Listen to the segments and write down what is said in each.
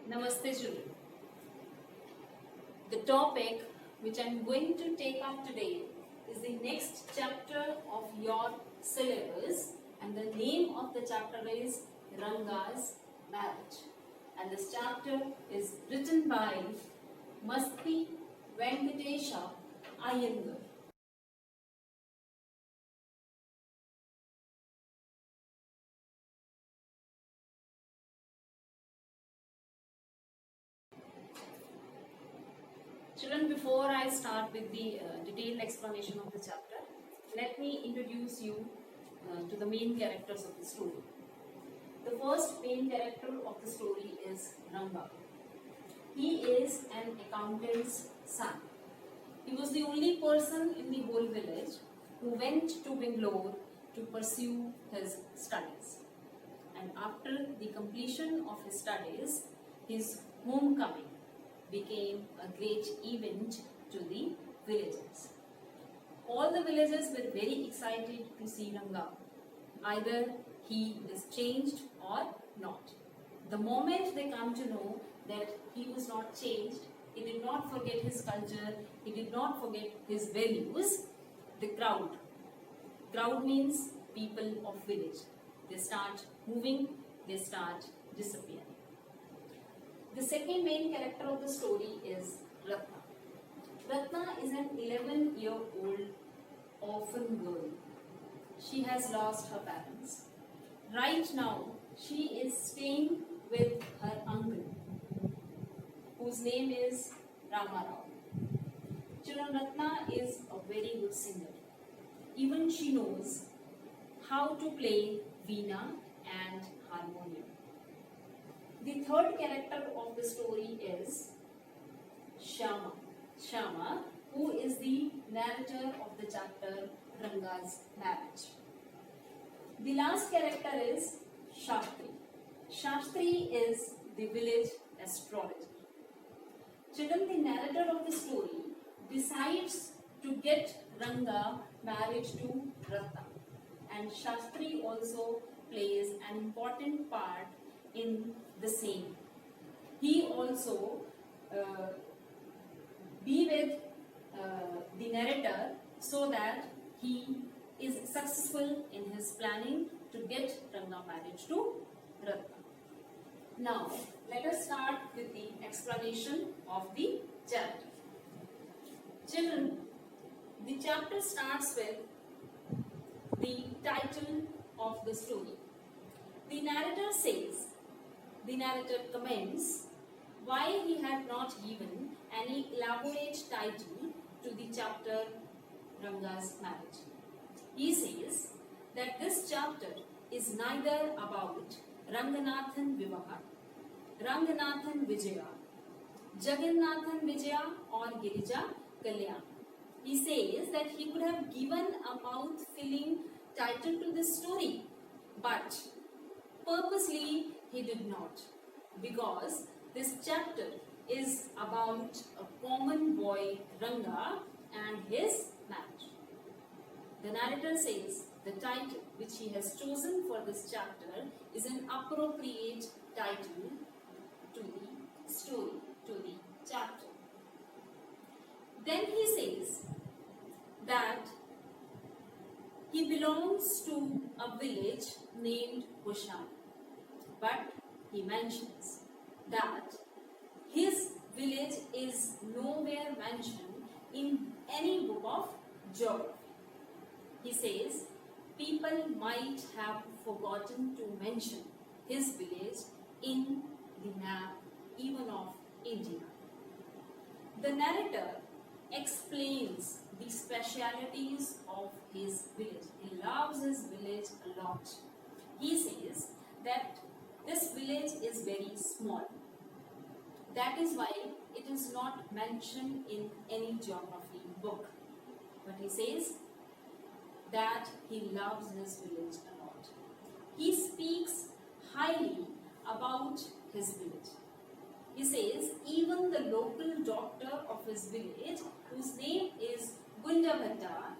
Namaste children. The topic which I am going to take up today is the next chapter of your syllabus, and the name of the chapter is Ranga's Marriage, and this chapter is written by Masti Venkatesha Iyengar. Children, before I start with the detailed explanation of the chapter, let me introduce you to the main characters of the story. The first main character of the story is Ranga. He is an accountant's son. He was the only person in the whole village who went to Bangalore to pursue his studies. And after the completion of his studies, his homecoming became a great event to the villagers. All the villagers were very excited to see Ranga. Either he is changed or not. The moment they come to know that he was not changed, he did not forget his culture, he did not forget his values, the crowd means people of village, they start moving, they start disappearing. The second main character of the story is Ratna. Ratna is an 11-year-old orphan girl. She has lost her parents. Right now, she is staying with her uncle, whose name is Rama Rao. Children, Ratna is a very good singer. Even she knows how to play veena and harmonium. The third character of the story is Shama. Shama, who is the narrator of the chapter Ranga's Marriage. The last character is Shastri. Shastri is the village astrologer. Children, the narrator of the story decides to get Ranga married to Ratna, and Shastri also plays an important part in the same. He also be with the narrator so that he is successful in his planning to get Ranga married to Ratna. Now, let us start with the explanation of the chapter. Children, the chapter starts with the title of the story. The narrator comments why he had not given any elaborate title to the chapter Ranga's Marriage. He says that this chapter is neither about Ranganathan Vivaha, Ranganathan Vijaya, Jagannathan Vijaya or Girija Kalyan. He says that he could have given a mouth-filling title to this story, but purposely he did not, because this chapter is about a common boy Ranga and his marriage. The narrator says the title which he has chosen for this chapter is an appropriate title to the story, to the chapter. Then he says that he belongs to a village named Kushan, but he mentions that his village is nowhere mentioned in any book of geography. He says people might have forgotten to mention his village in the map even of India. The narrator explains the specialities of his village. He loves his village a lot. He says that this village is very small. That is why it is not mentioned in any geography book. But he says that he loves his village a lot. He speaks highly about his village. He says even the local doctor of his village, whose name is Gunda Bhatta,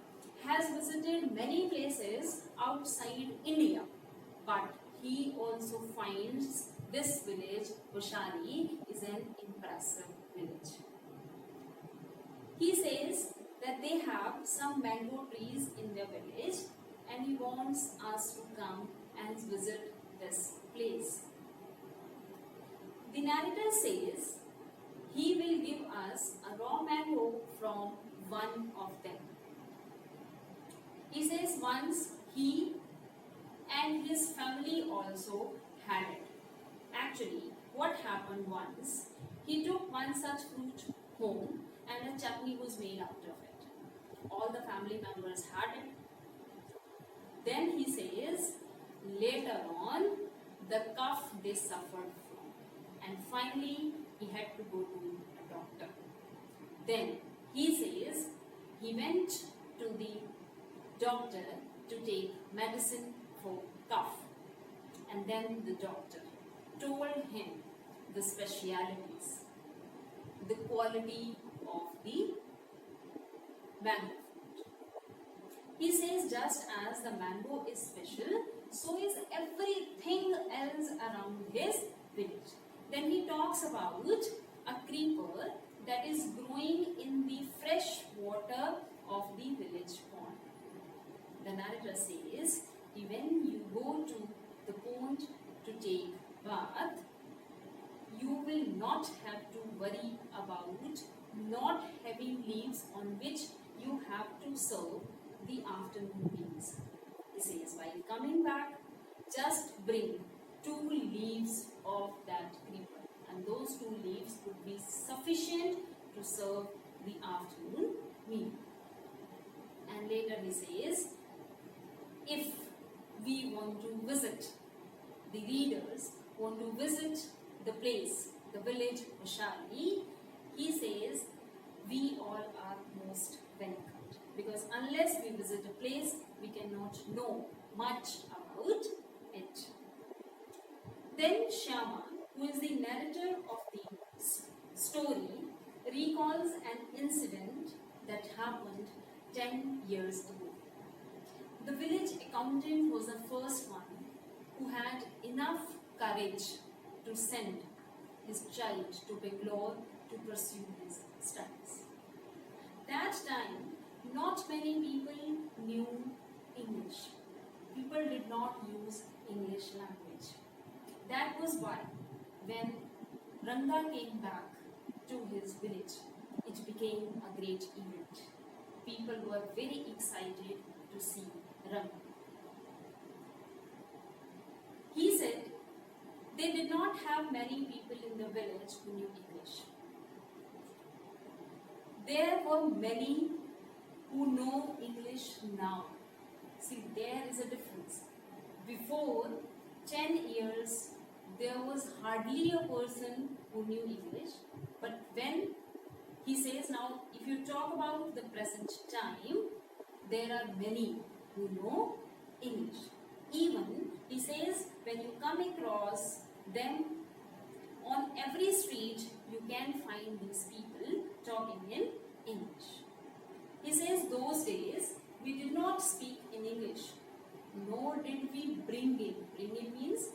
has visited many places outside India, but he also finds this village, Ushari, is an impressive village. He says that they have some mango trees in their village and he wants us to come and visit this place. The narrator says he will give us a raw mango from one of them. He says once he and his family also had it. Actually, what happened once, he took one such fruit home and a chutney was made out of it. All the family members had it. Then he says, later on, the cough they suffered from. And finally, he had to go to a doctor. Then he says, he went to the doctor to take medicine for cough. And then the doctor told him the specialities, the quality of the mango fruit. He says just as the mango is special, so is everything else around his village. Then he talks about a creeper that is growing in the fresh water of the village pond. The narrator says, when you go to the pond to take bath, you will not have to worry about not having leaves on which you have to serve the afternoon meals. He says, while coming back, just bring 2 leaves of that creeper, and those 2 leaves would be sufficient to serve the afternoon meal. And later he says, if we want to visit, the readers want to visit the place, the village Ushari, he says, we all are most welcome. Because unless we visit a place, we cannot know much about it. Then Shyaman, who is the narrator of the story, recalls an incident that happened 10 years ago. The village accountant was the first one who had enough courage to send his child to Bangalore to pursue his studies. That time, not many people knew English. People did not use English language. That was why when Ranga came back to his village, it became a great event. People were very excited to see Ranga. He said they did not have many people in the village who knew English. There were many who know English now. See, there is a difference. Before 10 years, there was hardly a person who knew English. But when he says now, if you talk about the present time, there are many who know English. Even, he says, when you come across them on every street, you can find these people talking in English. He says those days we did not speak in English, nor did we bring in. Bring in means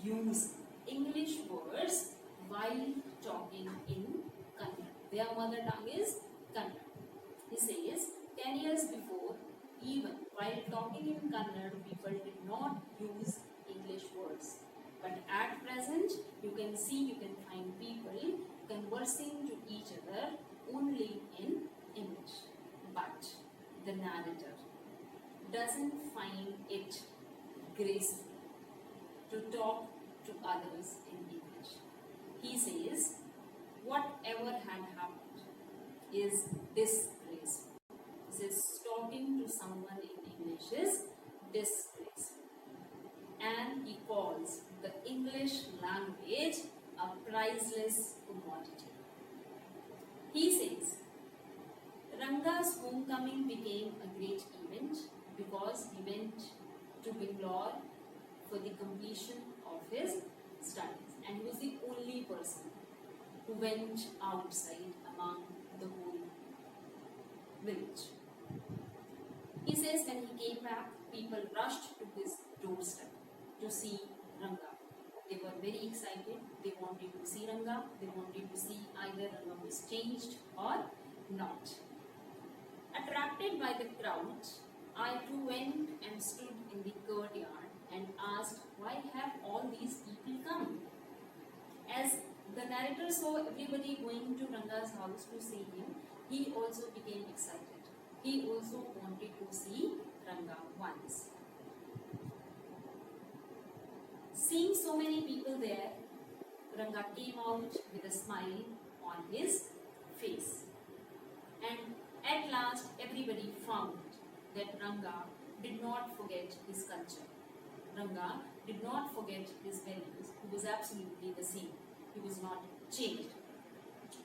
use English words while talking in Kannada. Their mother tongue is Kannada. He says 10 years before, even while talking in Kannada, people did not use English words. But at present, you can find people conversing to each other only in English. But the narrator doesn't find it graceful to talk to others in English. He says, whatever had happened is disgraceful. He says, talking to someone in English is disgraceful. And he calls the English language a priceless commodity. He says, Ranga's homecoming became a great event because he went to Bangalore for the completion of his studies, and he was the only person who went outside among the whole village. He says when he came back, people rushed to his doorstep to see Ranga. They were very excited. They wanted to see Ranga. They wanted to see either Ranga was changed or not. Attracted by the crowd, I too went and stood in the courtyard and asked, why have all these people come? As the narrator saw everybody going to Ranga's house to see him, he also became excited. He also wanted to see Ranga once. Seeing so many people there, Ranga came out with a smile on his face. And at last, everybody found that Ranga did not forget his culture. Ranga did not forget his values. He was absolutely the same. He was not changed.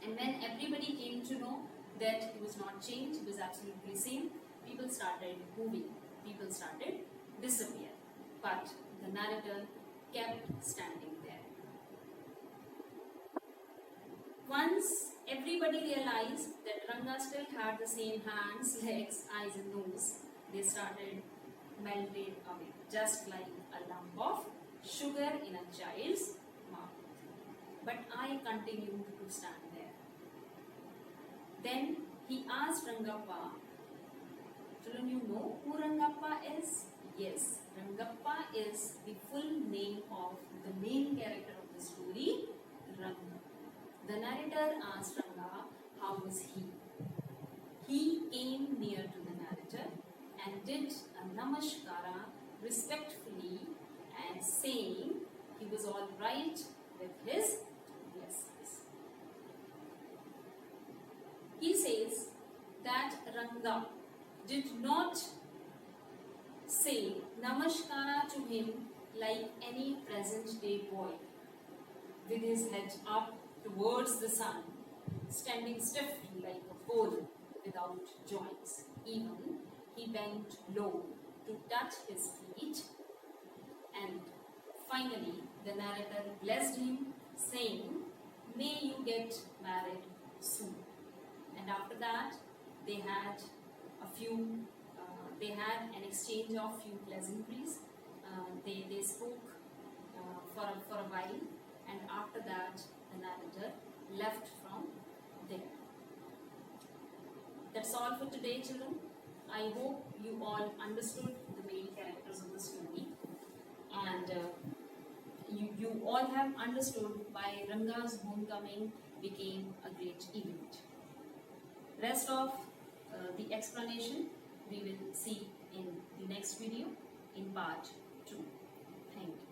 And when everybody came to know that he was not changed, he was absolutely same, people started moving. People started disappearing. But the narrator kept standing there. Once everybody realized that Ranga still had the same hands, legs, eyes and nose, they started melted away, just like a lump of sugar in a child's mouth. But I continued to stand there. Then he asked Rangappa, children, you know who Rangappa is? Yes, Rangappa is the full name of the main character of the story, Ranga. The narrator asked Ranga, how was he? He came near to the narrator and did a namaskara respectfully and saying he was all right with his blessings. He says that Ranga did not say namaskara to him like any present day boy with his head up towards the sun, standing stiffly like a pole without joints. Even he bent low to touch his feet, and finally the narrator blessed him, saying, may you get married soon. And after that they had an exchange of few pleasantries. They spoke for a while, and after that the narrator left from there. That's all for today, children. I hope you all understood the main characters of the story, and you all have understood why Ranga's homecoming became a great event. Rest of the explanation we will see in the next video in part 2. Thank you.